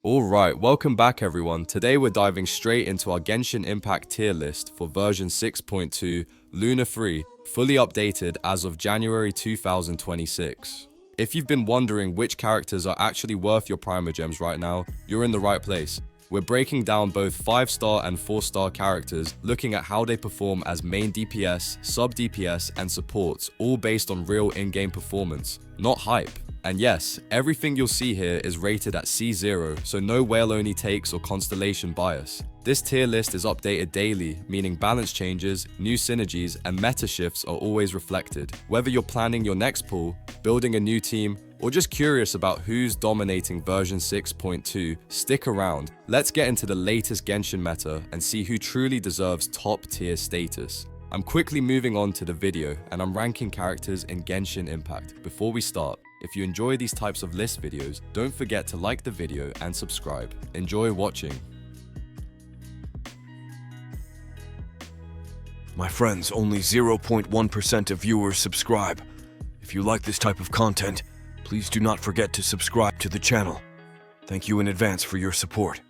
Alright, welcome back everyone. Today we're diving straight into our Genshin Impact tier list for version 6.2 Luna 3, fully updated as of January 2026. If you've been wondering which characters are actually worth your Primogems right now, you're in the right place. We're breaking down both 5-star and 4-star characters, looking at how they perform as main DPS, sub-DPS, and supports, all based on real in-game performance, not hype. And yes, everything you'll see here is rated at C0, so no whale-only takes or constellation bias. This tier list is updated daily, meaning balance changes, new synergies, and meta shifts are always reflected. Whether you're planning your next pull, building a new team, or just curious about who's dominating version 6.2, stick around. Let's get into the latest Genshin meta and see who truly deserves top tier status. I'm quickly moving on to the video, and I'm ranking characters in Genshin Impact. Before we start, if you enjoy these types of list videos, don't forget to like the video and subscribe. Enjoy watching. My friends, only 0.1% of viewers subscribe. If you like this type of content, please do not forget to subscribe to the channel. Thank you in advance for your support.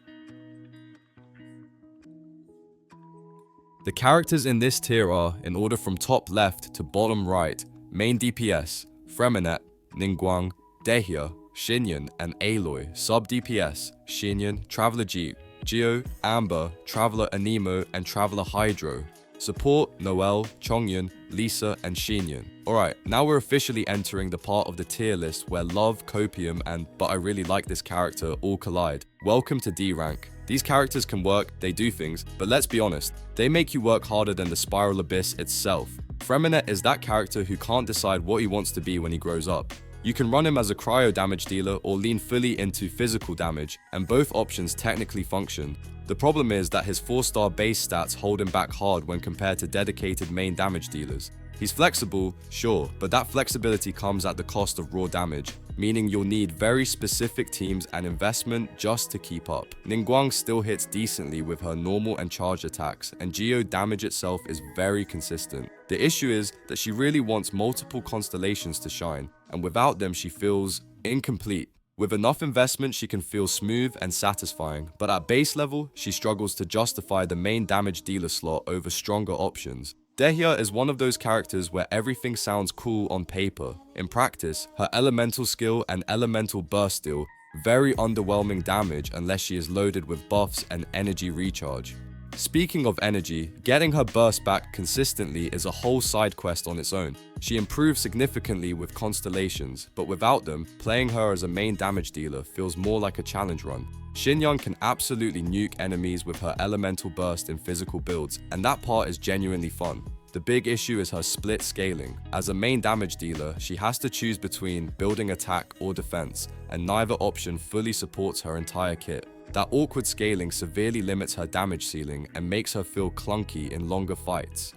The characters in this tier are, in order from top left to bottom right, main DPS, Freminet, Ningguang, Dehya, Xinyan, and Aloy, sub-DPS, Xinyan, Traveler Jeep, Geo, Amber, Traveler Anemo, and Traveler Hydro. Support, Noelle, Chongyun, Lisa, and Xinyan. Alright, now we're officially entering the part of the tier list where love, copium, and but I really like this character all collide. Welcome to D rank. These characters can work, they do things, but let's be honest, they make you work harder than the Spiral Abyss itself. Freminet is that character who can't decide what he wants to be when he grows up. You can run him as a cryo damage dealer or lean fully into physical damage, and both options technically function. The problem is that his 4-star base stats hold him back hard when compared to dedicated main damage dealers. He's flexible, sure, but that flexibility comes at the cost of raw damage, meaning you'll need very specific teams and investment just to keep up. Ningguang still hits decently with her normal and charged attacks, and Geo damage itself is very consistent. The issue is that she really wants multiple constellations to shine, and without them she feels incomplete. With enough investment, she can feel smooth and satisfying, but at base level, she struggles to justify the main damage dealer slot over stronger options. Dehya is one of those characters where everything sounds cool on paper. In practice, her elemental skill and elemental burst deal very underwhelming damage unless she is loaded with buffs and energy recharge. Speaking of energy, getting her burst back consistently is a whole side quest on its own. She improves significantly with constellations, but without them, playing her as a main damage dealer feels more like a challenge run. Xinyan can absolutely nuke enemies with her elemental burst in physical builds, and that part is genuinely fun. The big issue is her split scaling. As a main damage dealer, she has to choose between building attack or defense, and neither option fully supports her entire kit. That awkward scaling severely limits her damage ceiling and makes her feel clunky in longer fights.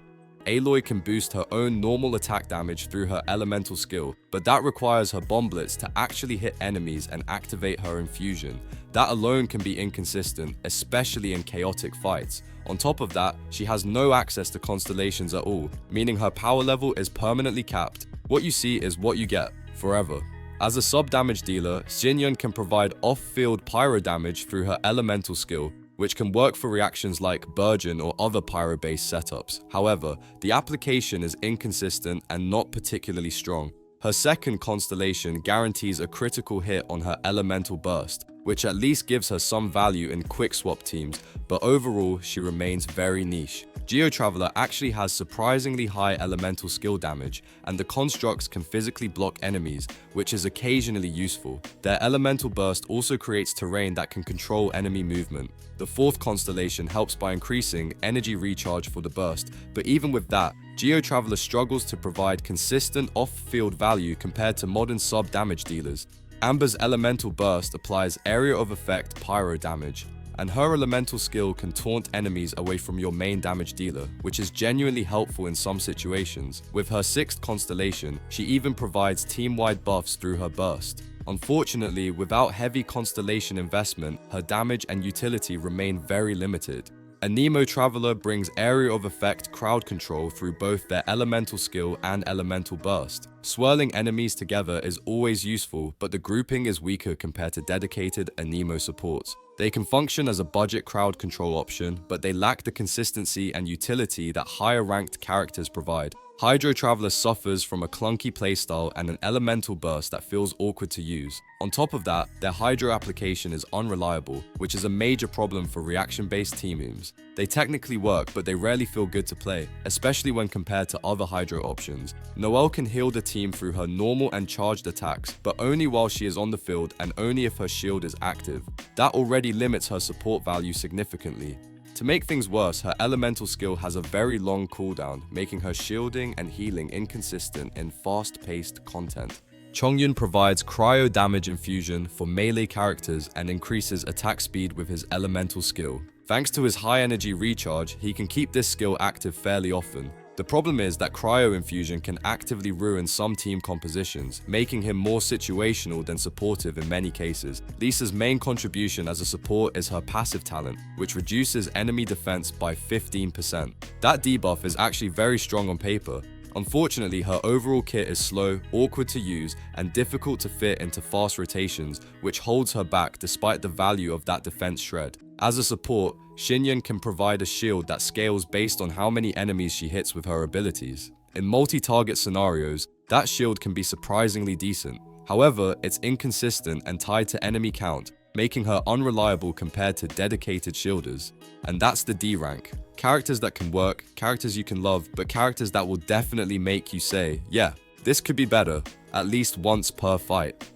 Aloy can boost her own normal attack damage through her elemental skill, but that requires her bomb blitz to actually hit enemies and activate her infusion. That alone can be inconsistent, especially in chaotic fights. On top of that, she has no access to constellations at all, meaning her power level is permanently capped. What you see is what you get, forever. As a sub-damage dealer, Xinyan can provide off-field pyro damage through her elemental skill, which can work for reactions like Burgeon or other pyro-based setups. However, the application is inconsistent and not particularly strong. Her second constellation guarantees a critical hit on her elemental burst, which at least gives her some value in quick swap teams, but overall she remains very niche. Geo Traveler actually has surprisingly high elemental skill damage, and the constructs can physically block enemies, which is occasionally useful. Their elemental burst also creates terrain that can control enemy movement. The fourth constellation helps by increasing energy recharge for the burst, but even with that, Geo Traveler struggles to provide consistent off-field value compared to modern sub-damage dealers. Amber's elemental burst applies area of effect pyro damage, and her elemental skill can taunt enemies away from your main damage dealer, which is genuinely helpful in some situations. With her 6th constellation, she even provides team-wide buffs through her burst. Unfortunately, without heavy constellation investment, her damage and utility remain very limited. A Nemo Traveler brings area of effect crowd control through both their elemental skill and elemental burst. Swirling enemies together is always useful, but the grouping is weaker compared to dedicated Anemo supports. They can function as a budget crowd control option, but they lack the consistency and utility that higher ranked characters provide. Hydro Traveler suffers from a clunky playstyle and an elemental burst that feels awkward to use. On top of that, their Hydro application is unreliable, which is a major problem for reaction-based team moves. They technically work, but they rarely feel good to play, especially when compared to other Hydro options. Noelle can heal the team through her normal and charged attacks, but only while she is on the field and only if her shield is active. That already limits her support value significantly. To make things worse, her elemental skill has a very long cooldown, making her shielding and healing inconsistent in fast-paced content. Chongyun provides cryo damage infusion for melee characters and increases attack speed with his elemental skill. Thanks to his high energy recharge, he can keep this skill active fairly often. The problem is that cryo infusion can actively ruin some team compositions, making him more situational than supportive in many cases. Lisa's main contribution as a support is her passive talent, which reduces enemy defense by 15%. That debuff is actually very strong on paper. Unfortunately, her overall kit is slow, awkward to use, and difficult to fit into fast rotations, which holds her back despite the value of that defense shred. As a support, Xinyan can provide a shield that scales based on how many enemies she hits with her abilities. In multi-target scenarios, that shield can be surprisingly decent. However, it's inconsistent and tied to enemy count, making her unreliable compared to dedicated shielders. And that's the D rank. Characters that can work, characters you can love, but characters that will definitely make you say, yeah, this could be better, at least once per fight.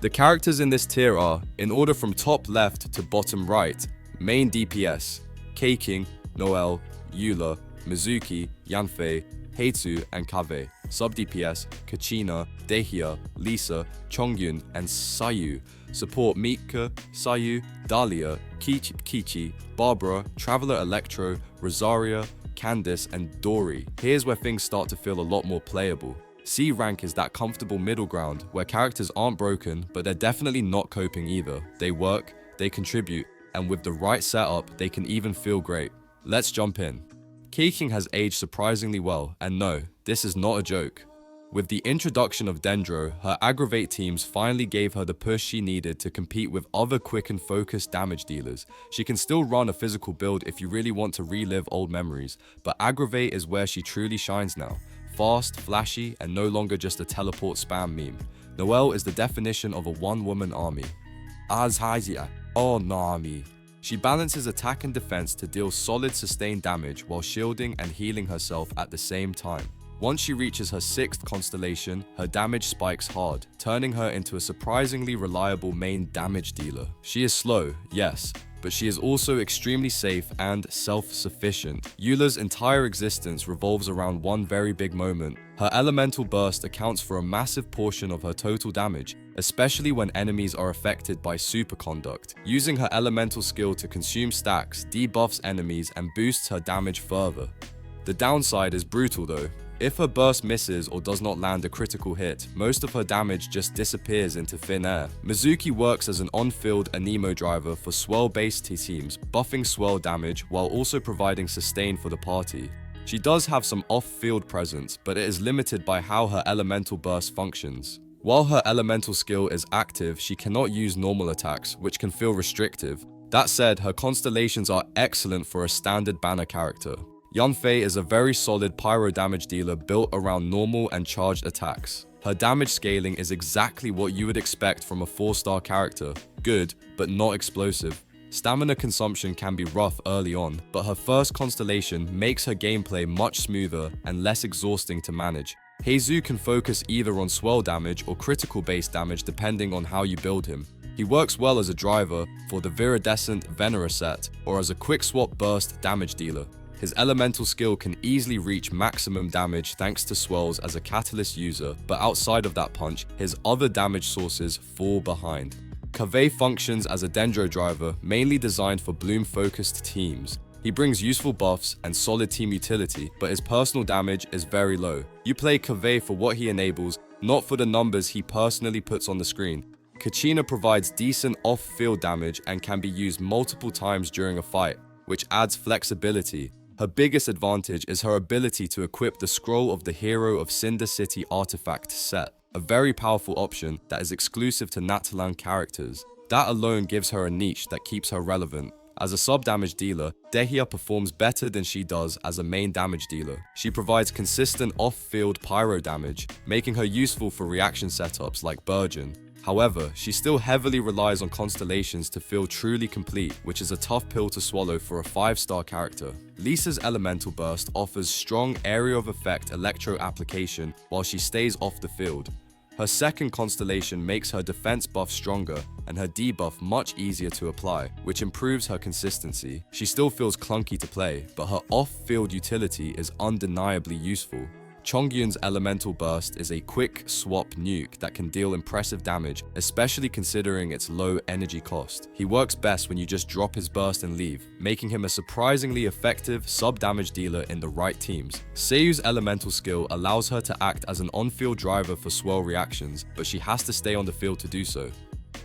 The characters in this tier are, in order from top left to bottom right: main DPS, Keiking, Noelle, Eula, Mizuki, Yanfei, Heizu, and Kaveh. Sub-DPS, Kachina, Dehya, Lisa, Chongyun, and Sayu. Support: Mika, Sayu, Dahlia, Kichi, Barbara, Traveler Electro, Rosaria, Candice, and Dory. Here's where things start to feel a lot more playable. C rank is that comfortable middle ground where characters aren't broken, but they're definitely not coping either. They work, they contribute, and with the right setup, they can even feel great. Let's jump in. Keiking has aged surprisingly well, and no, this is not a joke. With the introduction of Dendro, her Aggravate teams finally gave her the push she needed to compete with other quick and focused damage dealers. She can still run a physical build if you really want to relive old memories, but Aggravate is where she truly shines now. Fast, flashy, and no longer just a teleport spam meme. Noelle is the definition of a one-woman army. Azhazia, oh Nami. She balances attack and defense to deal solid sustained damage while shielding and healing herself at the same time. Once she reaches her 6th constellation, her damage spikes hard, turning her into a surprisingly reliable main damage dealer. She is slow, yes, but she is also extremely safe and self-sufficient. Eula's entire existence revolves around one very big moment. Her elemental burst accounts for a massive portion of her total damage, especially when enemies are affected by superconduct. Using her elemental skill to consume stacks debuffs enemies and boosts her damage further. The downside is brutal though. If her burst misses or does not land a critical hit, most of her damage just disappears into thin air. Mizuki works as an on-field Anemo driver for swirl-based teams, buffing swirl damage while also providing sustain for the party. She does have some off-field presence, but it is limited by how her elemental burst functions. While her elemental skill is active, she cannot use normal attacks, which can feel restrictive. That said, her constellations are excellent for a standard banner character. Yanfei is a very solid pyro damage dealer built around normal and charged attacks. Her damage scaling is exactly what you would expect from a 4-star character. Good, but not explosive. Stamina consumption can be rough early on, but her first constellation makes her gameplay much smoother and less exhausting to manage. Heizu can focus either on swirl damage or critical base damage depending on how you build him. He works well as a driver for the Viridescent Venera set or as a quick swap burst damage dealer. His elemental skill can easily reach maximum damage thanks to swirls as a catalyst user, but outside of that punch, his other damage sources fall behind. Kaveh functions as a Dendro driver, mainly designed for Bloom-focused teams. He brings useful buffs and solid team utility, but his personal damage is very low. You play Kaveh for what he enables, not for the numbers he personally puts on the screen. Kachina provides decent off-field damage and can be used multiple times during a fight, which adds flexibility. Her biggest advantage is her ability to equip the Scroll of the Hero of Cinder City artifact set, a very powerful option that is exclusive to Natalan characters. That alone gives her a niche that keeps her relevant. As a sub-damage dealer, Dehya performs better than she does as a main damage dealer. She provides consistent off-field pyro damage, making her useful for reaction setups like Burgeon. However, she still heavily relies on constellations to feel truly complete, which is a tough pill to swallow for a 5-star character. Lisa's elemental burst offers strong area of effect electro application while she stays off the field. Her second constellation makes her defense buff stronger and her debuff much easier to apply, which improves her consistency. She still feels clunky to play, but her off-field utility is undeniably useful. Chongyun's elemental burst is a quick swap nuke that can deal impressive damage, especially considering its low energy cost. He works best when you just drop his burst and leave, making him a surprisingly effective sub-damage dealer in the right teams. Seiyu's elemental skill allows her to act as an on-field driver for swirl reactions, but she has to stay on the field to do so.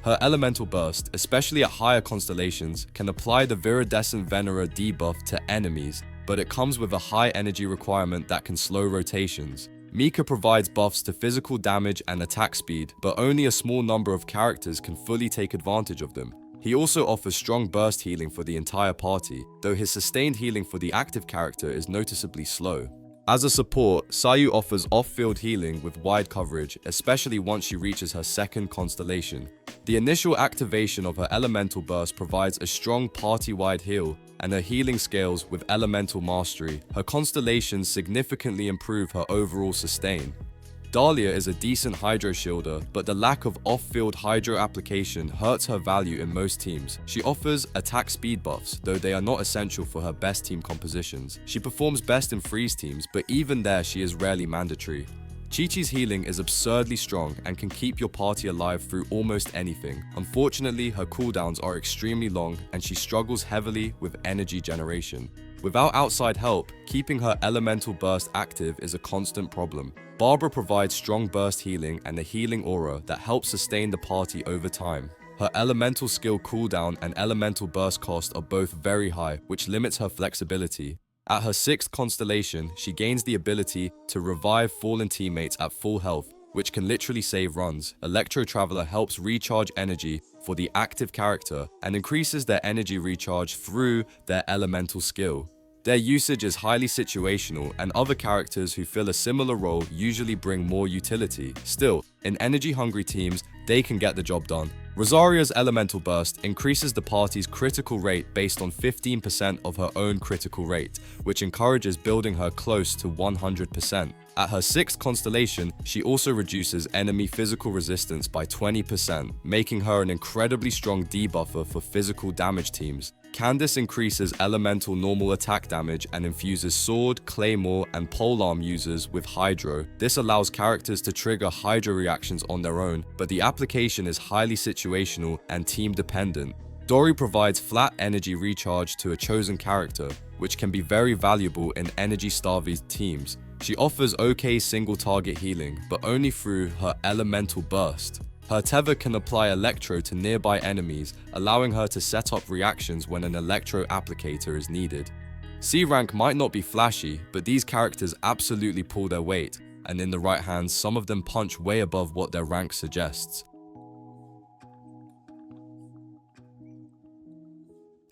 Her elemental burst, especially at higher constellations, can apply the Viridescent Venera debuff to enemies, but it comes with a high energy requirement that can slow rotations. Mika provides buffs to physical damage and attack speed, but only a small number of characters can fully take advantage of them. He also offers strong burst healing for the entire party, though his sustained healing for the active character is noticeably slow. As a support, Sayu offers off-field healing with wide coverage, especially once she reaches her second constellation. The initial activation of her elemental burst provides a strong party-wide heal, and her healing scales with elemental mastery. Her constellations significantly improve her overall sustain. Dahlia is a decent hydro shielder, but the lack of off-field hydro application hurts her value in most teams. She offers attack speed buffs, though they are not essential for her best team compositions. She performs best in freeze teams, but even there she is rarely mandatory. Chi-Chi's healing is absurdly strong and can keep your party alive through almost anything. Unfortunately, her cooldowns are extremely long and she struggles heavily with energy generation. Without outside help, keeping her elemental burst active is a constant problem. Barbara provides strong burst healing and a healing aura that helps sustain the party over time. Her elemental skill cooldown and elemental burst cost are both very high, which limits her flexibility. At her 6th constellation, she gains the ability to revive fallen teammates at full health, which can literally save runs. Electro Traveler helps recharge energy for the active character and increases their energy recharge through their elemental skill. Their usage is highly situational, and other characters who fill a similar role usually bring more utility. Still, in energy-hungry teams, they can get the job done. Rosaria's elemental burst increases the party's critical rate based on 15% of her own critical rate, which encourages building her close to 100%. At her 6th constellation, she also reduces enemy physical resistance by 20%, making her an incredibly strong debuffer for physical damage teams. Candice increases elemental normal attack damage and infuses sword, claymore, and polearm users with hydro. This allows characters to trigger hydro reactions on their own, but the application is highly situational and team dependent. Dori provides flat energy recharge to a chosen character, which can be very valuable in energy-starved teams. She offers okay single target healing, but only through her elemental burst. Her tether can apply electro to nearby enemies, allowing her to set up reactions when an electro applicator is needed. C rank might not be flashy, but these characters absolutely pull their weight, and in the right hands, some of them punch way above what their rank suggests.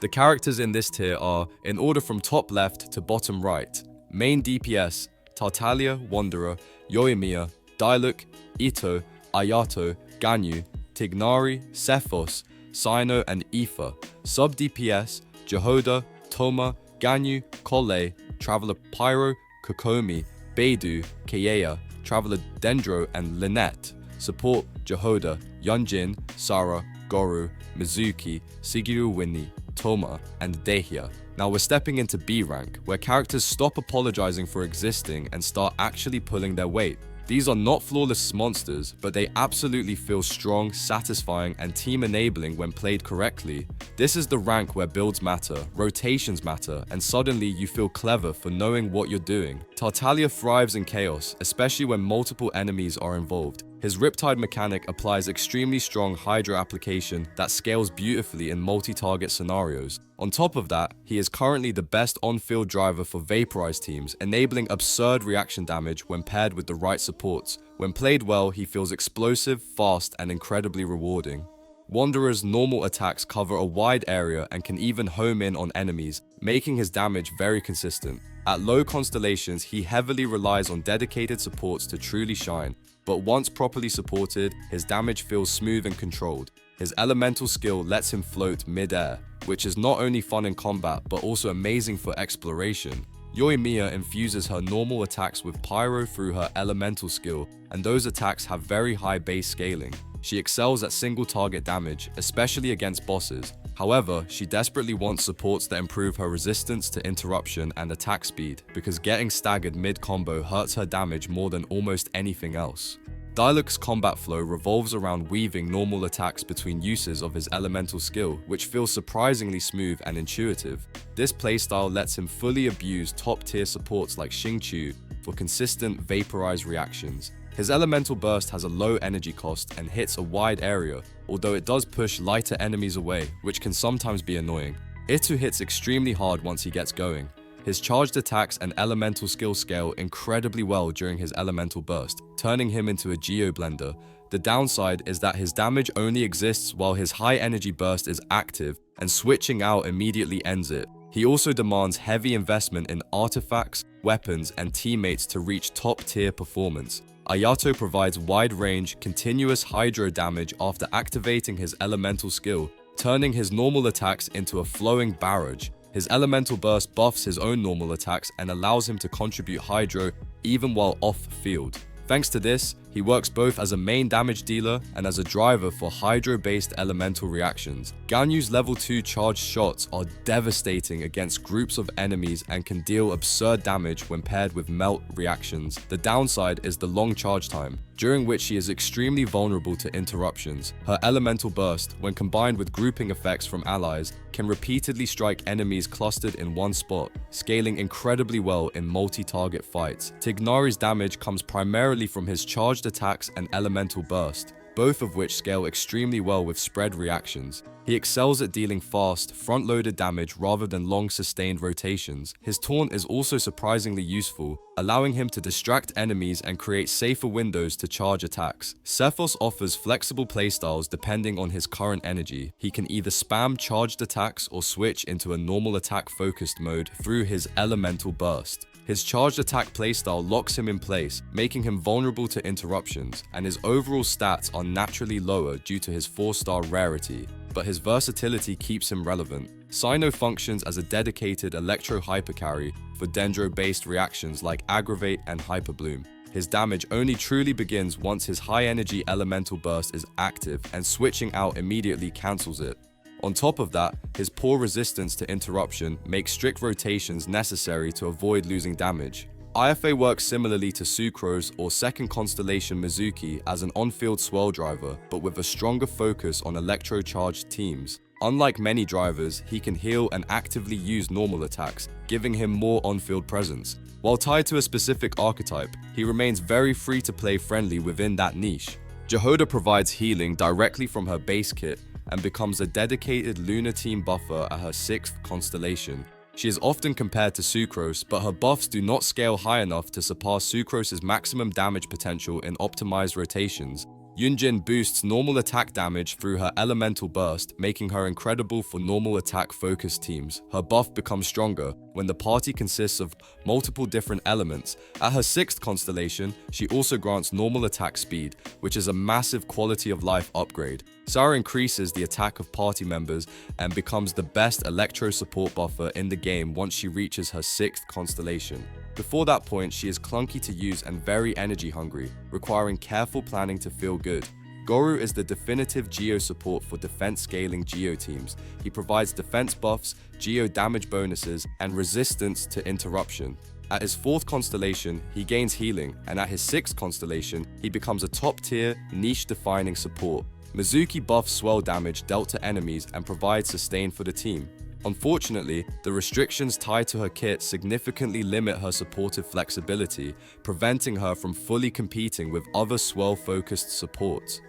The characters in this tier are, in order from top left to bottom right: main DPS, Tartaglia, Wanderer, Yoimiya, Diluc, Ito, Ayato, Ganyu, Tignari, Cephos, Cyno, and Aoife. Sub-DPS, Jehoda, Toma, Ganyu, Kole, Traveler Pyro, Kokomi, Beidou, Keiya, Traveler Dendro, and Lynette. Support, Jehoda, Yunjin, Sara, Goru, Mizuki, Shigeru Winnie, Toma, and Dehya. Now we're stepping into B rank, where characters stop apologizing for existing and start actually pulling their weight. These are not flawless monsters, but they absolutely feel strong, satisfying, and team-enabling when played correctly. This is the rank where builds matter, rotations matter, and suddenly you feel clever for knowing what you're doing. Tartaglia thrives in chaos, especially when multiple enemies are involved. His Riptide mechanic applies extremely strong Hydro application that scales beautifully in multi-target scenarios. On top of that, he is currently the best on-field driver for Vaporize teams, enabling absurd reaction damage when paired with the right supports. When played well, he feels explosive, fast, and incredibly rewarding. Wanderer's normal attacks cover a wide area and can even home in on enemies, making his damage very consistent. At low constellations, he heavily relies on dedicated supports to truly shine, but once properly supported, his damage feels smooth and controlled. His elemental skill lets him float mid-air, which is not only fun in combat but also amazing for exploration. Yoimiya infuses her normal attacks with Pyro through her elemental skill, and those attacks have very high base scaling. She excels at single target damage, especially against bosses. However, she desperately wants supports that improve her resistance to interruption and attack speed, because getting staggered mid-combo hurts her damage more than almost anything else. Diluc's combat flow revolves around weaving normal attacks between uses of his elemental skill, which feels surprisingly smooth and intuitive. This playstyle lets him fully abuse top-tier supports like Xingqiu for consistent Vaporize reactions. His elemental burst has a low energy cost and hits a wide area, although it does push lighter enemies away, which can sometimes be annoying. Itu hits extremely hard once he gets going. His charged attacks and elemental skill scale incredibly well during his elemental burst, turning him into a Geo blender. The downside is that his damage only exists while his high energy burst is active, and switching out immediately ends it. He also demands heavy investment in artifacts, weapons, and teammates to reach top-tier performance. Ayato provides wide-range, continuous Hydro damage after activating his elemental skill, turning his normal attacks into a flowing barrage. His elemental burst buffs his own normal attacks and allows him to contribute Hydro even while off-field. Thanks to this, he works both as a main damage dealer and as a driver for Hydro-based elemental reactions. Ganyu's level 2 charged shots are devastating against groups of enemies and can deal absurd damage when paired with melt reactions. The downside is the long charge time, during which she is extremely vulnerable to interruptions. Her elemental burst, when combined with grouping effects from allies, can repeatedly strike enemies clustered in one spot, scaling incredibly well in multi-target fights. Tignari's damage comes primarily from his charged attacks and elemental burst, both of which scale extremely well with spread reactions. He excels at dealing fast, front-loaded damage rather than long sustained rotations. His taunt is also surprisingly useful, allowing him to distract enemies and create safer windows to charge attacks. Cephos offers flexible playstyles depending on his current energy. He can either spam charged attacks or switch into a normal attack focused mode through his elemental burst. His charged attack playstyle locks him in place, making him vulnerable to interruptions, and his overall stats are naturally lower due to his 4-star rarity, but his versatility keeps him relevant. Cyno functions as a dedicated electro hypercarry for Dendro-based reactions like Aggravate and Hyperbloom. His damage only truly begins once his high-energy elemental burst is active, and switching out immediately cancels it. On top of that, his poor resistance to interruption makes strict rotations necessary to avoid losing damage. IFA works similarly to Sucrose or second constellation Mizuki as an on-field swell driver, but with a stronger focus on electro-charged teams. Unlike many drivers, he can heal and actively use normal attacks, giving him more on-field presence. While tied to a specific archetype, he remains very free-to-play friendly within that niche. Jehoda provides healing directly from her base kit and becomes a dedicated Lunar team buffer at her 6th constellation. She is often compared to Sucrose, but her buffs do not scale high enough to surpass Sucrose's maximum damage potential in optimized rotations. Yunjin boosts normal attack damage through her elemental burst, making her incredible for normal attack focused teams. Her buff becomes stronger when the party consists of multiple different elements. At her 6th constellation, she also grants normal attack speed, which is a massive quality of life upgrade. Sarah increases the attack of party members and becomes the best electro support buffer in the game once she reaches her 6th constellation. Before that point, she is clunky to use and very energy hungry, requiring careful planning to feel good. Goru is the definitive Geo support for defense scaling Geo teams. He provides defense buffs, Geo damage bonuses, and resistance to interruption. At his 4th constellation, he gains healing, and at his 6th constellation, he becomes a top-tier, niche-defining support. Mizuki buffs swell damage dealt to enemies and provides sustain for the team. Unfortunately, the restrictions tied to her kit significantly limit her supportive flexibility, preventing her from fully competing with other swirl-focused supports.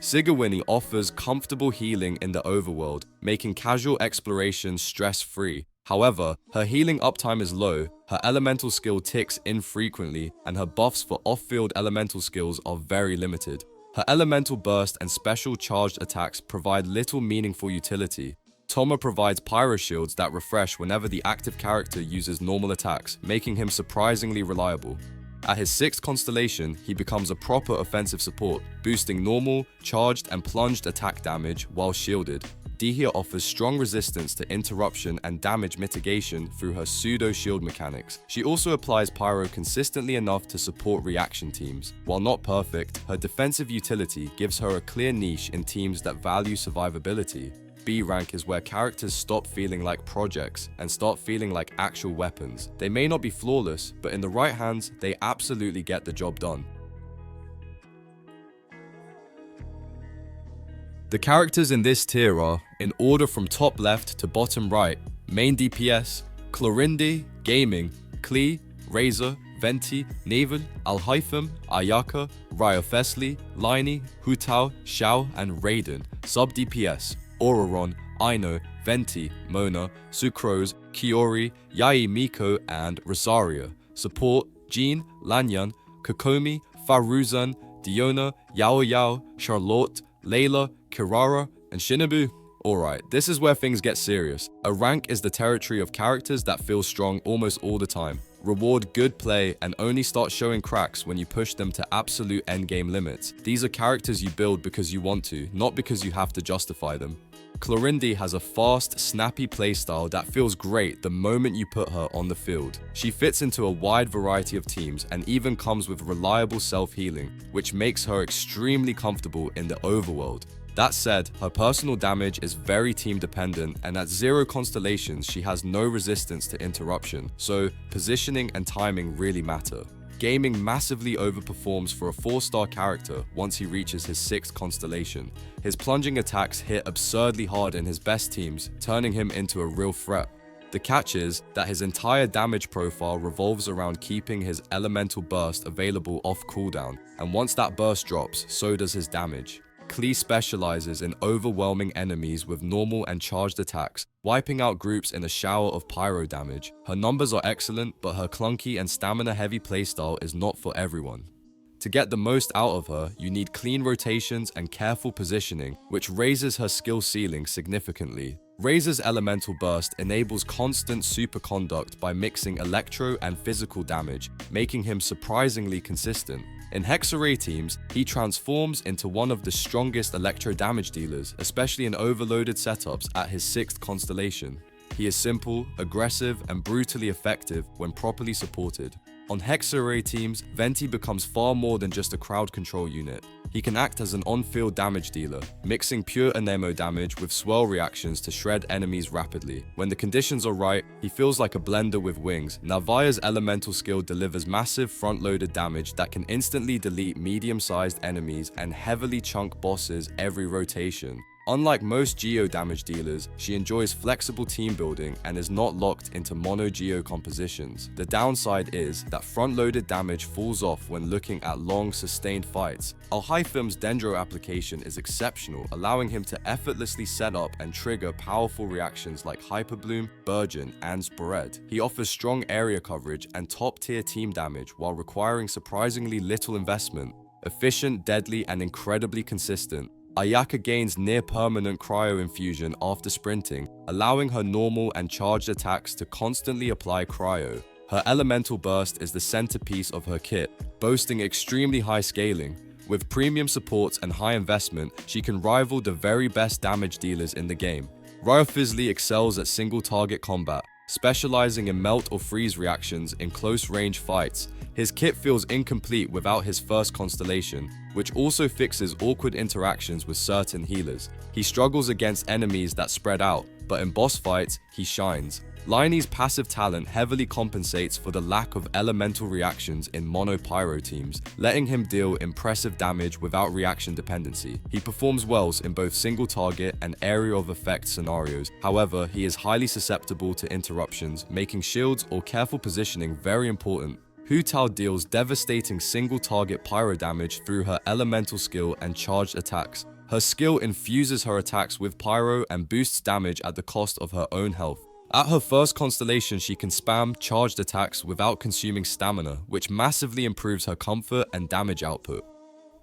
Sigurwini offers comfortable healing in the overworld, making casual exploration stress-free. However, her healing uptime is low, her elemental skill ticks infrequently, and her buffs for off-field elemental skills are very limited. Her elemental burst and special charged attacks provide little meaningful utility. Toma provides pyro shields that refresh whenever the active character uses normal attacks, making him surprisingly reliable. At his 6th constellation, he becomes a proper offensive support, boosting normal, charged, and plunged attack damage while shielded. Dihya offers strong resistance to interruption and damage mitigation through her pseudo-shield mechanics. She also applies pyro consistently enough to support reaction teams. While not perfect, her defensive utility gives her a clear niche in teams that value survivability. B rank is where characters stop feeling like projects and start feeling like actual weapons. They may not be flawless, but in the right hands, they absolutely get the job done. The characters in this tier are, in order from top left to bottom right, main DPS, Clorinde, Gaming, Klee, Razor, Venti, Navel, Alhaitham, Ayaka, Ryofesli, Liney, Hutao, Xiao, and Raiden. Sub-DPS, Auroron, Aino, Venti, Mona, Sucrose, Kiori, Yai Miko, and Rosaria. Support, Jean, Lanyan, Kokomi, Faruzan, Diona, Yao Yao, Charlotte, Layla, Kirara, and Shinobu. Alright, this is where things get serious. A rank is the territory of characters that feel strong almost all the time, reward good play, and only start showing cracks when you push them to absolute endgame limits. These are characters you build because you want to, not because you have to justify them. Clorinde has a fast, snappy playstyle that feels great the moment you put her on the field. She fits into a wide variety of teams and even comes with reliable self-healing, which makes her extremely comfortable in the overworld. That said, her personal damage is very team dependent, and at 0 constellations she has no resistance to interruption, so positioning and timing really matter. Gaming massively overperforms for a 4-star character once he reaches his 6th constellation. His plunging attacks hit absurdly hard in his best teams, turning him into a real threat. The catch is that his entire damage profile revolves around keeping his elemental burst available off cooldown, and once that burst drops, so does his damage. Klee specializes in overwhelming enemies with normal and charged attacks, wiping out groups in a shower of pyro damage. Her numbers are excellent, but her clunky and stamina-heavy playstyle is not for everyone. To get the most out of her, you need clean rotations and careful positioning, which raises her skill ceiling significantly. Razor's elemental burst enables constant superconduct by mixing electro and physical damage, making him surprisingly consistent. In Hexarray teams, he transforms into one of the strongest electro damage dealers, especially in overloaded setups at his 6th constellation. He is simple, aggressive, and brutally effective when properly supported. On Hexarray teams, Venti becomes far more than just a crowd control unit. He can act as an on-field damage dealer, mixing pure Anemo damage with swirl reactions to shred enemies rapidly. When the conditions are right, he feels like a blender with wings. Navaya's elemental skill delivers massive front-loaded damage that can instantly delete medium-sized enemies and heavily chunk bosses every rotation. Unlike most geo damage dealers, she enjoys flexible team building and is not locked into mono-geo compositions. The downside is that front-loaded damage falls off when looking at long, sustained fights. Alhaitham's Dendro application is exceptional, allowing him to effortlessly set up and trigger powerful reactions like Hyperbloom, Burgeon, and Spored. He offers strong area coverage and top-tier team damage while requiring surprisingly little investment. Efficient, deadly, and incredibly consistent, Ayaka gains near-permanent cryo infusion after sprinting, allowing her normal and charged attacks to constantly apply cryo. Her elemental burst is the centerpiece of her kit, boasting extremely high scaling. With premium supports and high investment, she can rival the very best damage dealers in the game. Ryofisli excels at single-target combat, specializing in melt or freeze reactions in close-range fights. His kit feels incomplete without his 1st constellation, which also fixes awkward interactions with certain healers. He struggles against enemies that spread out, but in boss fights, he shines. Liney's passive talent heavily compensates for the lack of elemental reactions in mono-pyro teams, letting him deal impressive damage without reaction dependency. He performs well in both single-target and area of effect scenarios. However, he is highly susceptible to interruptions, making shields or careful positioning very important. Hu Tao deals devastating single-target pyro damage through her elemental skill and charged attacks. Her skill infuses her attacks with pyro and boosts damage at the cost of her own health. At her first constellation, she can spam charged attacks without consuming stamina, which massively improves her comfort and damage output.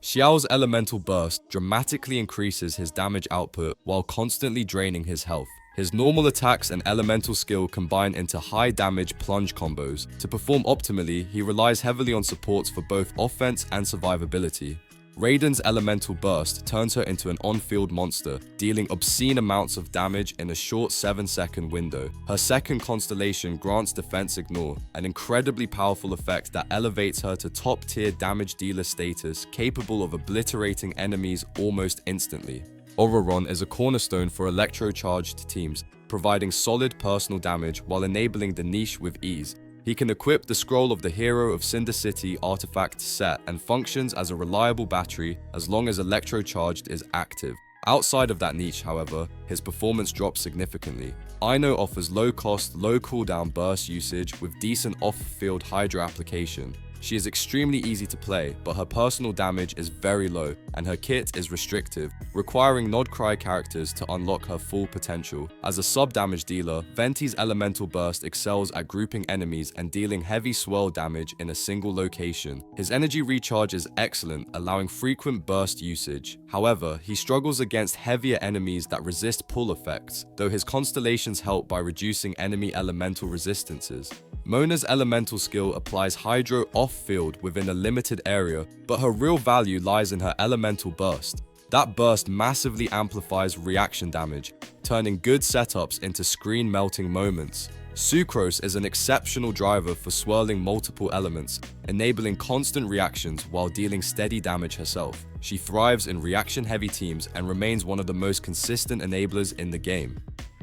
Xiao's elemental burst dramatically increases his damage output while constantly draining his health. His normal attacks and elemental skill combine into high damage plunge combos. To perform optimally, he relies heavily on supports for both offense and survivability. Raiden's elemental burst turns her into an on-field monster, dealing obscene amounts of damage in a short 7-second window. Her second constellation grants Defense Ignore, an incredibly powerful effect that elevates her to top-tier damage dealer status, capable of obliterating enemies almost instantly. Auroron is a cornerstone for electro-charged teams, providing solid personal damage while enabling the niche with ease. He can equip the Scroll of the Hero of Cinder City artifact set and functions as a reliable battery as long as electro-charged is active. Outside of that niche, however, his performance drops significantly. Ino offers low-cost, low-cooldown burst usage with decent off-field Hydra application. She is extremely easy to play, but her personal damage is very low, and her kit is restrictive, requiring Nodcry characters to unlock her full potential. As a sub-damage dealer, Venti's elemental burst excels at grouping enemies and dealing heavy swirl damage in a single location. His energy recharge is excellent, allowing frequent burst usage. However, he struggles against heavier enemies that resist pull effects, though his constellations help by reducing enemy elemental resistances. Mona's elemental skill applies Hydro off-field within a limited area, but her real value lies in her elemental burst. That burst massively amplifies reaction damage, turning good setups into screen-melting moments. Sucrose is an exceptional driver for swirling multiple elements, enabling constant reactions while dealing steady damage herself. She thrives in reaction-heavy teams and remains one of the most consistent enablers in the game.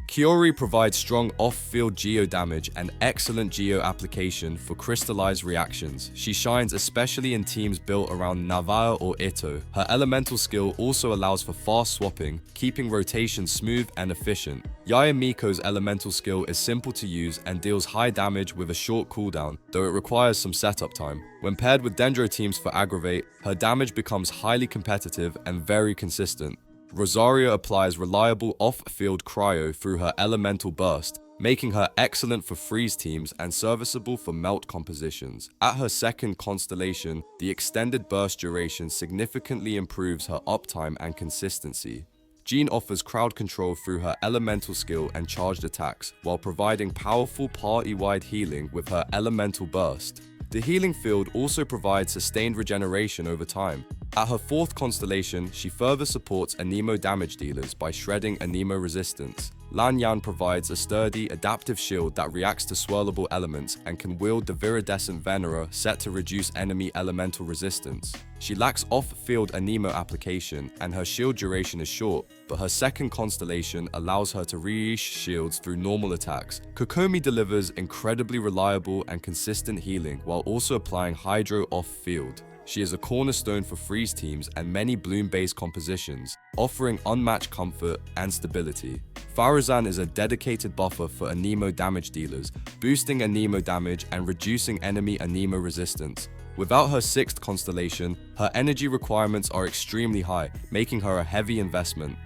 Kiori provides strong off-field geo damage and excellent geo application for crystallized reactions. She shines especially in teams built around Navara or Ito. Her elemental skill also allows for fast swapping, keeping rotation smooth and efficient. Yayamiko's elemental skill is simple to use and deals high damage with a short cooldown, though it requires some setup time. When paired with Dendro teams for Aggravate, her damage becomes highly competitive and very consistent. Rosaria applies reliable off-field cryo through her elemental burst, making her excellent for freeze teams and serviceable for melt compositions. At her second constellation, the extended burst duration significantly improves her uptime and consistency. Jean offers crowd control through her elemental skill and charged attacks, while providing powerful party-wide healing with her elemental burst. The healing field also provides sustained regeneration over time. At her fourth constellation, she further supports Anemo damage dealers by shredding Anemo resistance. Lan Yan provides a sturdy, adaptive shield that reacts to swirlable elements and can wield the Viridescent Venera set to reduce enemy elemental resistance. She lacks off-field Anemo application, and her shield duration is short, but her second constellation allows her to reach shields through normal attacks. Kokomi delivers incredibly reliable and consistent healing while also applying Hydro off-field. She is a cornerstone for freeze teams and many bloom-based compositions, offering unmatched comfort and stability. Farazan is a dedicated buffer for Anemo damage dealers, boosting Anemo damage and reducing enemy Anemo resistance. Without her sixth constellation, her energy requirements are extremely high, making her a heavy investment.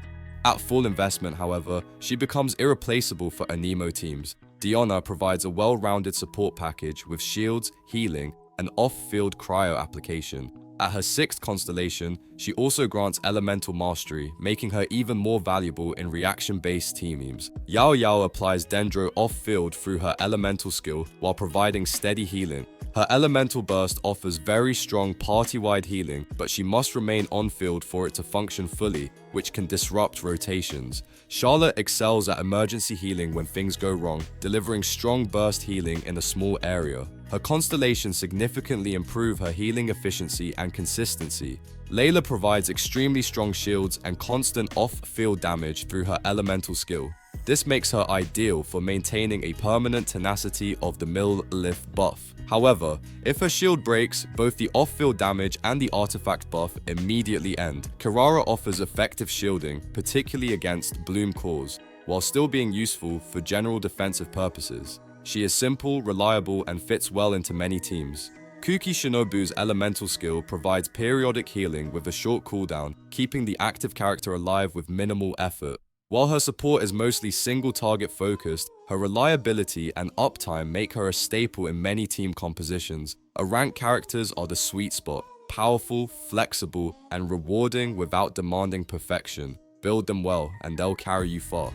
At full investment, however, she becomes irreplaceable for Anemo teams. Diona provides a well-rounded support package with shields, healing, and off-field cryo application. At her sixth constellation, she also grants elemental mastery, making her even more valuable in reaction-based teams. Yao Yao applies Dendro off-field through her elemental skill while providing steady healing. Her elemental burst offers very strong party-wide healing, but she must remain on-field for it to function fully, which can disrupt rotations. Charlotte excels at emergency healing when things go wrong, delivering strong burst healing in a small area. Her constellations significantly improve her healing efficiency and consistency. Layla provides extremely strong shields and constant off-field damage through her elemental skill. This makes her ideal for maintaining a permanent tenacity of the Mill-Lift buff. However, if her shield breaks, both the off-field damage and the artifact buff immediately end. Kirara offers effective shielding, particularly against Bloom cores, while still being useful for general defensive purposes. She is simple, reliable, and fits well into many teams. Kuki Shinobu's elemental skill provides periodic healing with a short cooldown, keeping the active character alive with minimal effort. While her support is mostly single-target focused, her reliability and uptime make her a staple in many team compositions. Ranked characters are the sweet spot, powerful, flexible, and rewarding without demanding perfection. Build them well, and they'll carry you far.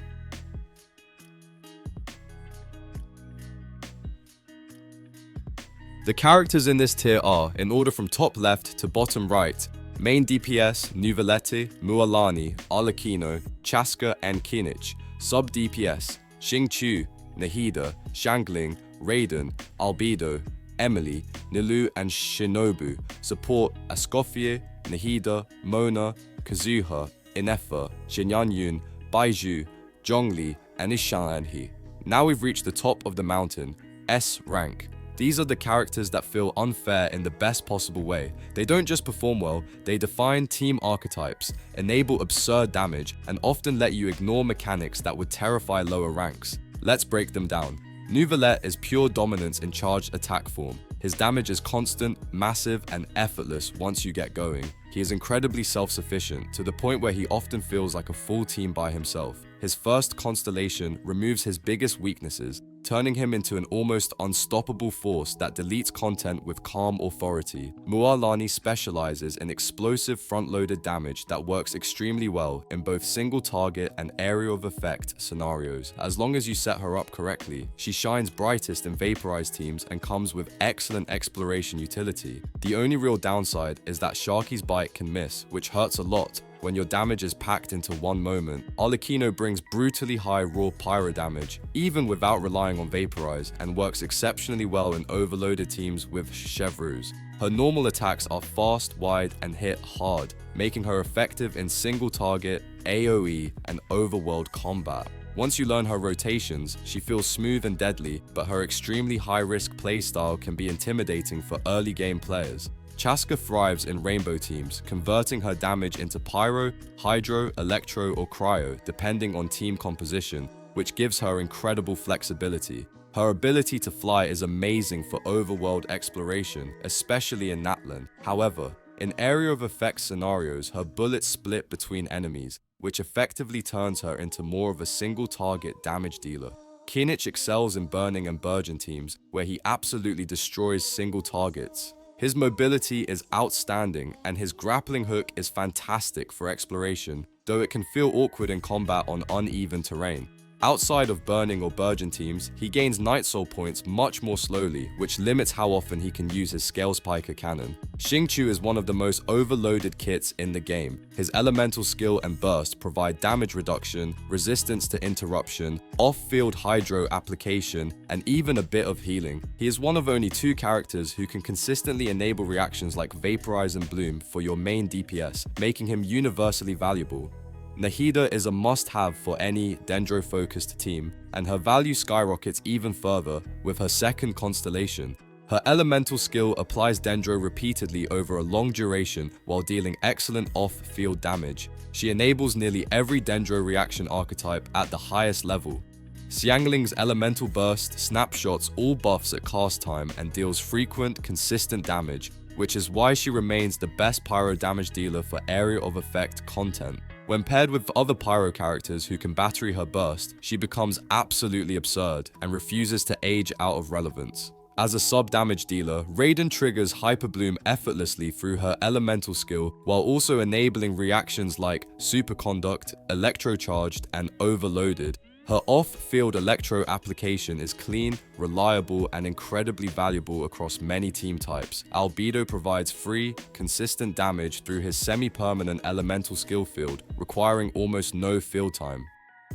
The characters in this tier are, in order from top left to bottom right: main DPS, Nuvoleti, Mualani, Arlecchino, Chaska, and Kinich. Sub-DPS, Xingqiu, Nahida, Shangling, Raiden, Albedo, Emily, Nilu, and Shinobu. Support: Escoffier, Nahida, Mona, Kazuha, Inefa, Xinyanyun, Baizhu, Zhongli, and Ishanhi. Now we've reached the top of the mountain, S rank. These are the characters that feel unfair in the best possible way. They don't just perform well, they define team archetypes, enable absurd damage, and often let you ignore mechanics that would terrify lower ranks. Let's break them down. Nuvoleti is pure dominance in charged attack form. His damage is constant, massive, and effortless once you get going. He is incredibly self-sufficient, to the point where he often feels like a full team by himself. His first constellation removes his biggest weaknesses, turning him into an almost unstoppable force that deletes content with calm authority. Mualani specializes in explosive front-loaded damage that works extremely well in both single-target and area of effect scenarios. As long as you set her up correctly, she shines brightest in vaporized teams and comes with excellent exploration utility. The only real downside is that Sharky's bite can miss, which hurts a lot when your damage is packed into one moment. Arlecchino brings brutally high raw pyro damage, even without relying on Vaporize, and works exceptionally well in overloaded teams with Chevreuse. Her normal attacks are fast, wide, and hit hard, making her effective in single target, AoE, and overworld combat. Once you learn her rotations, she feels smooth and deadly, but her extremely high-risk playstyle can be intimidating for early game players. Chaska thrives in rainbow teams, converting her damage into pyro, hydro, electro, or cryo, depending on team composition, which gives her incredible flexibility. Her ability to fly is amazing for overworld exploration, especially in Natlan. However, in area of effect scenarios, her bullets split between enemies, which effectively turns her into more of a single target damage dealer. Kinich excels in burning and burgeon teams, where he absolutely destroys single targets. His mobility is outstanding, and his grappling hook is fantastic for exploration, though it can feel awkward in combat on uneven terrain. Outside of burning or burgeon teams, he gains Night Soul points much more slowly, which limits how often he can use his Scale Spiker cannon. Xingqiu is one of the most overloaded kits in the game. His elemental skill and burst provide damage reduction, resistance to interruption, off-field hydro application, and even a bit of healing. He is one of only 2 characters who can consistently enable reactions like Vaporize and Bloom for your main DPS, making him universally valuable. Nahida is a must-have for any Dendro-focused team, and her value skyrockets even further with her second constellation. Her elemental skill applies Dendro repeatedly over a long duration while dealing excellent off-field damage. She enables nearly every Dendro reaction archetype at the highest level. Xiangling's elemental burst snapshots all buffs at cast time and deals frequent, consistent damage, which is why she remains the best pyro damage dealer for area of effect content. When paired with other pyro characters who can battery her burst, she becomes absolutely absurd and refuses to age out of relevance. As a sub-damage dealer, Raiden triggers Hyper Bloom effortlessly through her elemental skill, while also enabling reactions like Superconduct, Electrocharged, and Overloaded. Her off-field electro application is clean, reliable, and incredibly valuable across many team types. Albedo provides free, consistent damage through his semi-permanent elemental skill field, requiring almost no field time.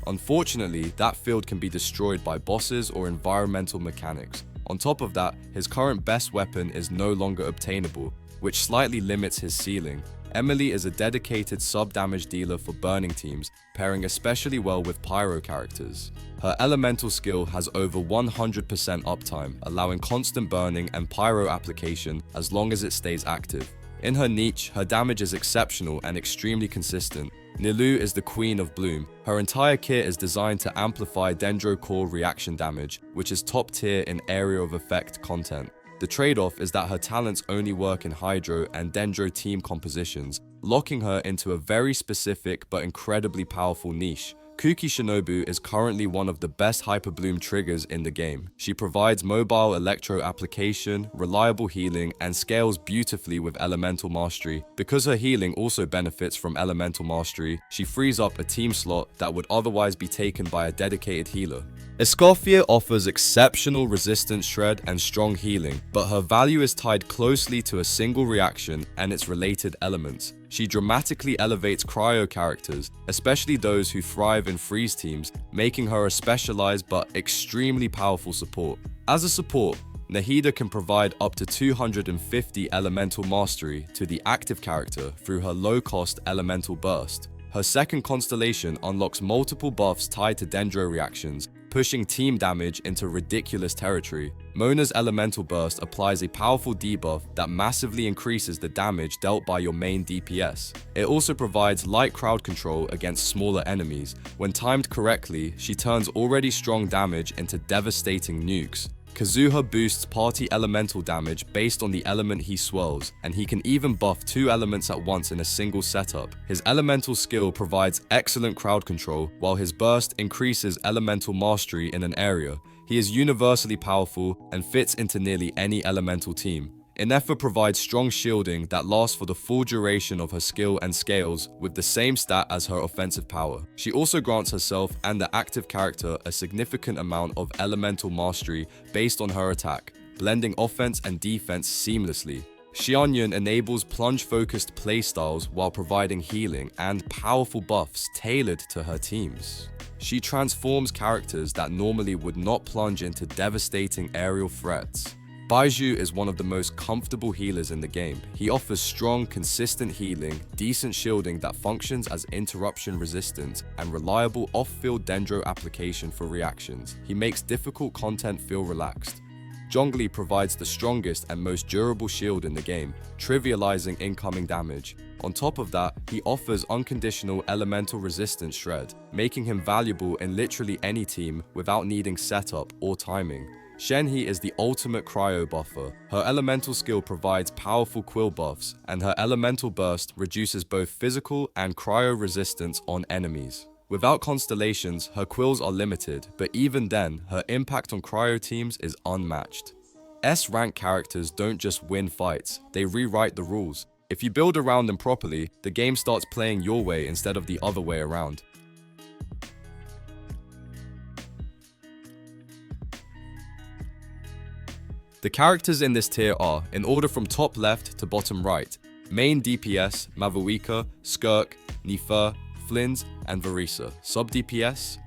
Unfortunately, that field can be destroyed by bosses or environmental mechanics. On top of that, his current best weapon is no longer obtainable, which slightly limits his ceiling. Emily is a dedicated sub-damage dealer for burning teams, pairing especially well with pyro characters. Her elemental skill has over 100% uptime, allowing constant burning and pyro application as long as it stays active. In her niche, her damage is exceptional and extremely consistent. Nilou is the queen of bloom. Her entire kit is designed to amplify Dendro core reaction damage, which is top tier in area of effect content. The trade-off is that her talents only work in Hydro and Dendro team compositions, locking her into a very specific but incredibly powerful niche. Kuki Shinobu is currently one of the best Hyperbloom triggers in the game. She provides mobile electro application, reliable healing, and scales beautifully with Elemental Mastery. Because her healing also benefits from Elemental Mastery, she frees up a team slot that would otherwise be taken by a dedicated healer. Escoffier offers exceptional resistance shred and strong healing, but her value is tied closely to a single reaction and its related elements. She dramatically elevates cryo characters, especially those who thrive in freeze teams, making her a specialized but extremely powerful support. As a support, Nahida can provide up to 250 elemental mastery to the active character through her low-cost elemental burst. Her second constellation unlocks multiple buffs tied to Dendro reactions, pushing team damage into ridiculous territory. Mona's elemental burst applies a powerful debuff that massively increases the damage dealt by your main DPS. It also provides light crowd control against smaller enemies. When timed correctly, she turns already strong damage into devastating nukes. Kazuha boosts party elemental damage based on the element he swirls, and he can even buff 2 elements at once in a single setup. His elemental skill provides excellent crowd control, while his burst increases elemental mastery in an area. He is universally powerful and fits into nearly any elemental team. Inefa provides strong shielding that lasts for the full duration of her skill and scales with the same stat as her offensive power. She also grants herself and the active character a significant amount of elemental mastery based on her attack, blending offense and defense seamlessly. Xianyun enables plunge-focused playstyles while providing healing and powerful buffs tailored to her teams. She transforms characters that normally would not plunge into devastating aerial threats. Baizhu is one of the most comfortable healers in the game. He offers strong, consistent healing, decent shielding that functions as interruption resistance, and reliable off-field Dendro application for reactions. He makes difficult content feel relaxed. Zhongli provides the strongest and most durable shield in the game, trivializing incoming damage. On top of that, he offers unconditional elemental resistance shred, making him valuable in literally any team without needing setup or timing. Shenhe is the ultimate cryo buffer. Her elemental skill provides powerful quill buffs, and her elemental burst reduces both physical and cryo resistance on enemies. Without constellations, her quills are limited, but even then, her impact on cryo teams is unmatched. S-rank characters don't just win fights, they rewrite the rules. If you build around them properly, the game starts playing your way instead of the other way around. The characters in this tier are, in order from top left to bottom right: main DPS, Mavuika, Skirk, Nifer, Flins, and Varisa. Sub-DPS,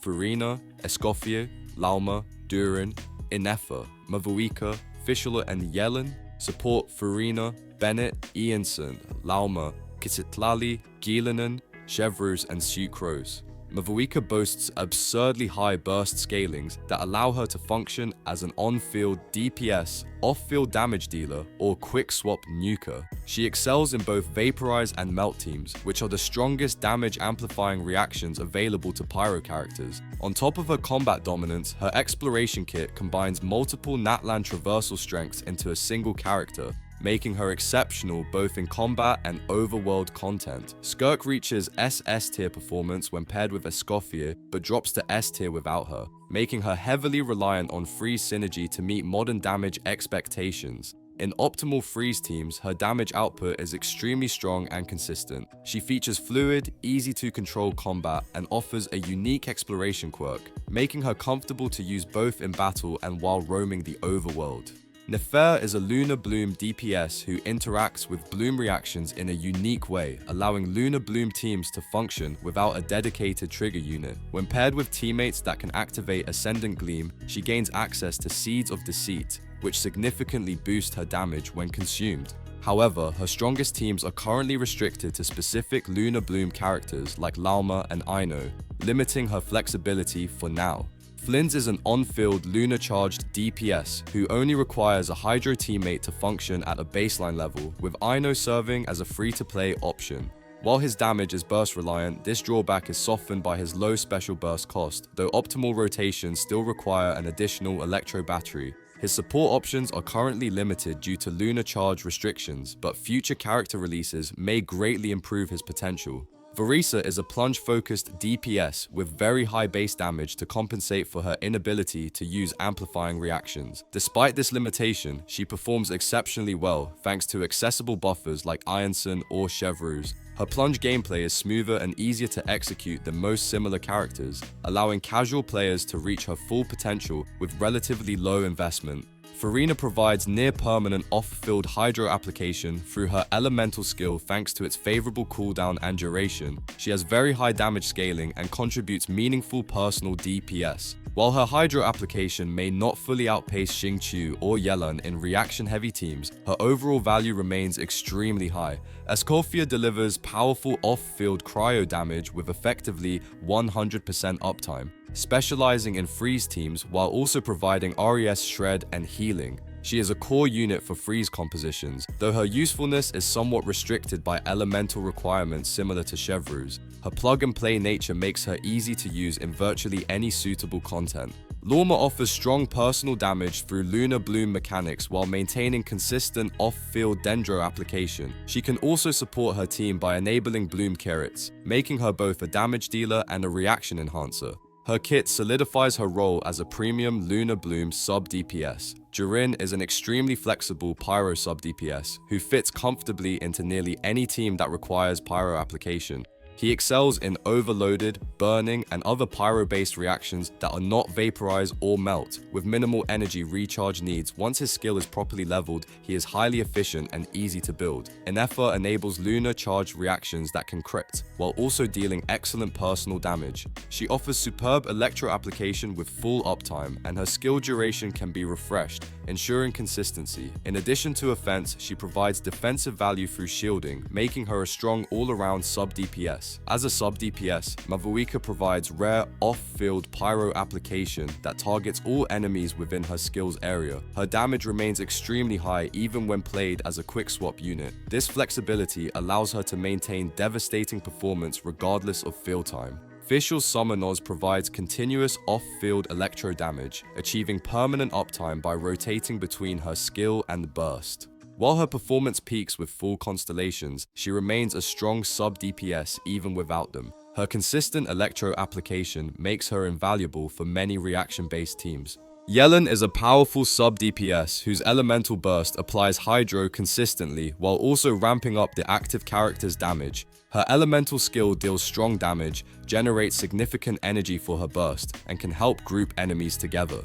Furina, Escoffier, Lauma, Durin, Inefa, Mavuika, Fischler and Yellen. Support Furina, Bennett, Ianson, Lauma, Kisitlali, Gielanen, Chevrus, and Sucrose. Mavuika boasts absurdly high burst scalings that allow her to function as an on-field DPS, off-field damage dealer, or quick-swap nuker. She excels in both Vaporize and Melt teams, which are the strongest damage-amplifying reactions available to pyro characters. On top of her combat dominance, her exploration kit combines multiple Natlan traversal strengths into a single character, making her exceptional both in combat and overworld content. Skirk reaches SS tier performance when paired with Escoffier, but drops to S tier without her, making her heavily reliant on freeze synergy to meet modern damage expectations. In optimal freeze teams, her damage output is extremely strong and consistent. She features fluid, easy to control combat and offers a unique exploration quirk, making her comfortable to use both in battle and while roaming the overworld. Nefer is a Lunar Bloom DPS who interacts with Bloom reactions in a unique way, allowing Lunar Bloom teams to function without a dedicated trigger unit. When paired with teammates that can activate Ascendant Gleam, she gains access to Seeds of Deceit, which significantly boost her damage when consumed. However, her strongest teams are currently restricted to specific Lunar Bloom characters like Lauma and Aino, limiting her flexibility for now. Flynn's is an on-field Lunar-charged DPS who only requires a Hydro teammate to function at a baseline level, with Aino serving as a free-to-play option. While his damage is burst reliant, this drawback is softened by his low special burst cost, though optimal rotations still require an additional electro battery. His support options are currently limited due to lunar charge restrictions, but future character releases may greatly improve his potential. Verisa is a plunge-focused DPS with very high base damage to compensate for her inability to use amplifying reactions. Despite this limitation, she performs exceptionally well thanks to accessible buffers like Ironson or Chevreuse. Her plunge gameplay is smoother and easier to execute than most similar characters, allowing casual players to reach her full potential with relatively low investment. Furina provides near-permanent off-field hydro application through her elemental skill thanks to its favorable cooldown and duration. She has very high damage scaling and contributes meaningful personal DPS. While her hydro application may not fully outpace Xingqiu or Yelan in reaction-heavy teams, her overall value remains extremely high. Escoffier delivers powerful off-field cryo damage with effectively 100% uptime, specializing in freeze teams while also providing RES shred and healing. She is a core unit for freeze compositions, though her usefulness is somewhat restricted by elemental requirements similar to Chevreuse. Her plug-and-play nature makes her easy to use in virtually any suitable content. Lauma offers strong personal damage through Lunar Bloom mechanics while maintaining consistent off-field Dendro application. She can also support her team by enabling Bloom carrots, making her both a damage dealer and a reaction enhancer. Her kit solidifies her role as a premium Lunar Bloom sub-DPS. Jirin is an extremely flexible Pyro sub-DPS who fits comfortably into nearly any team that requires Pyro application. He excels in overloaded, burning, and other pyro-based reactions that are not vaporize or melt, with minimal energy recharge needs. Once his skill is properly leveled, he is highly efficient and easy to build. Inefa enables lunar charged reactions that can crit, while also dealing excellent personal damage. She offers superb electro application with full uptime, and her skill duration can be refreshed, ensuring consistency. In addition to offense, she provides defensive value through shielding, making her a strong all-around sub-DPS. As a sub-DPS, Mavuika provides rare off-field pyro application that targets all enemies within her skills area. Her damage remains extremely high even when played as a quick swap unit. This flexibility allows her to maintain devastating performance regardless of field time. Official Summonos provides continuous off-field electro damage, achieving permanent uptime by rotating between her skill and burst. While her performance peaks with full constellations, she remains a strong sub-DPS even without them. Her consistent electro application makes her invaluable for many reaction-based teams. Yelan is a powerful sub-DPS whose elemental burst applies hydro consistently while also ramping up the active character's damage. Her elemental skill deals strong damage, generates significant energy for her burst, and can help group enemies together.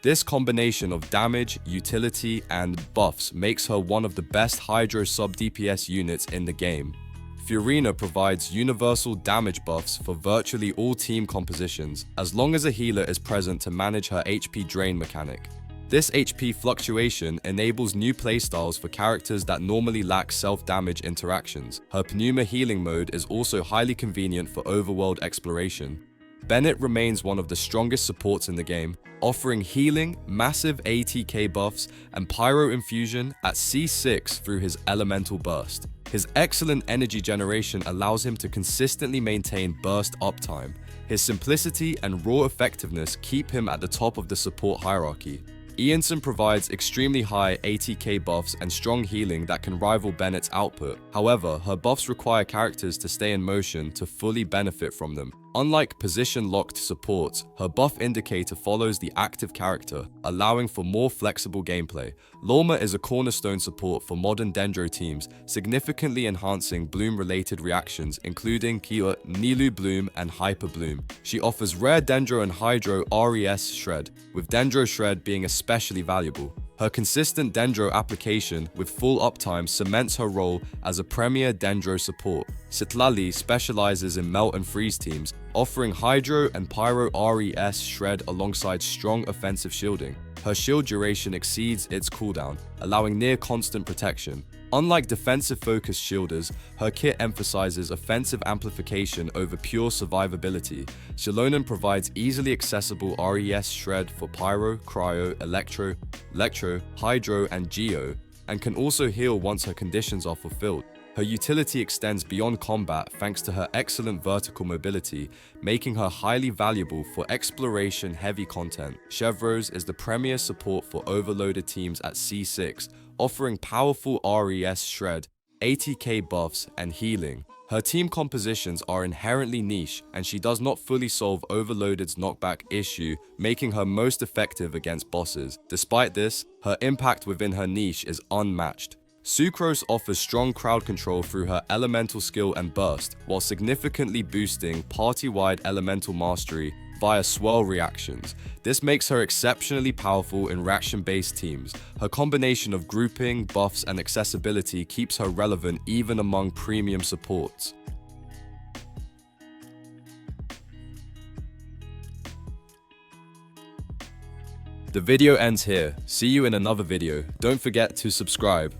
This combination of damage, utility, and buffs makes her one of the best Hydro sub-DPS units in the game. Furina provides universal damage buffs for virtually all team compositions, as long as a healer is present to manage her HP drain mechanic. This HP fluctuation enables new playstyles for characters that normally lack self-damage interactions. Her Pneuma healing mode is also highly convenient for overworld exploration. Bennett remains one of the strongest supports in the game, offering healing, massive ATK buffs, and pyro infusion at C6 through his elemental burst. His excellent energy generation allows him to consistently maintain burst uptime. His simplicity and raw effectiveness keep him at the top of the support hierarchy. Ianson provides extremely high ATK buffs and strong healing that can rival Bennett's output. However, her buffs require characters to stay in motion to fully benefit from them. Unlike position-locked supports, her buff indicator follows the active character, allowing for more flexible gameplay. Lauma is a cornerstone support for modern Dendro teams, significantly enhancing Bloom-related reactions, including Kia, Nilu Bloom, and Hyper Bloom. She offers rare Dendro and Hydro RES Shred, with Dendro Shred being especially valuable. Her consistent Dendro application with full uptime cements her role as a premier Dendro support. Citlali specializes in melt and freeze teams, offering Hydro and Pyro RES Shred alongside strong offensive shielding. Her shield duration exceeds its cooldown, allowing near constant protection. Unlike defensive-focused shielders, her kit emphasizes offensive amplification over pure survivability. Xilonen provides easily accessible RES shred for Pyro, Cryo, Electro, Hydro, and Geo, and can also heal once her conditions are fulfilled. Her utility extends beyond combat thanks to her excellent vertical mobility, making her highly valuable for exploration-heavy content. Chevreuse is the premier support for overloaded teams at C6, offering powerful RES shred, 80k buffs, and healing. Her team compositions are inherently niche, and she does not fully solve Overloaded's knockback issue, making her most effective against bosses. Despite this, her impact within her niche is unmatched. Sucrose offers strong crowd control through her elemental skill and burst, while significantly boosting party-wide elemental mastery via swirl reactions. This makes her exceptionally powerful in reaction-based teams. Her combination of grouping, buffs, and accessibility keeps her relevant even among premium supports. The video ends here. See you in another video. Don't forget to subscribe.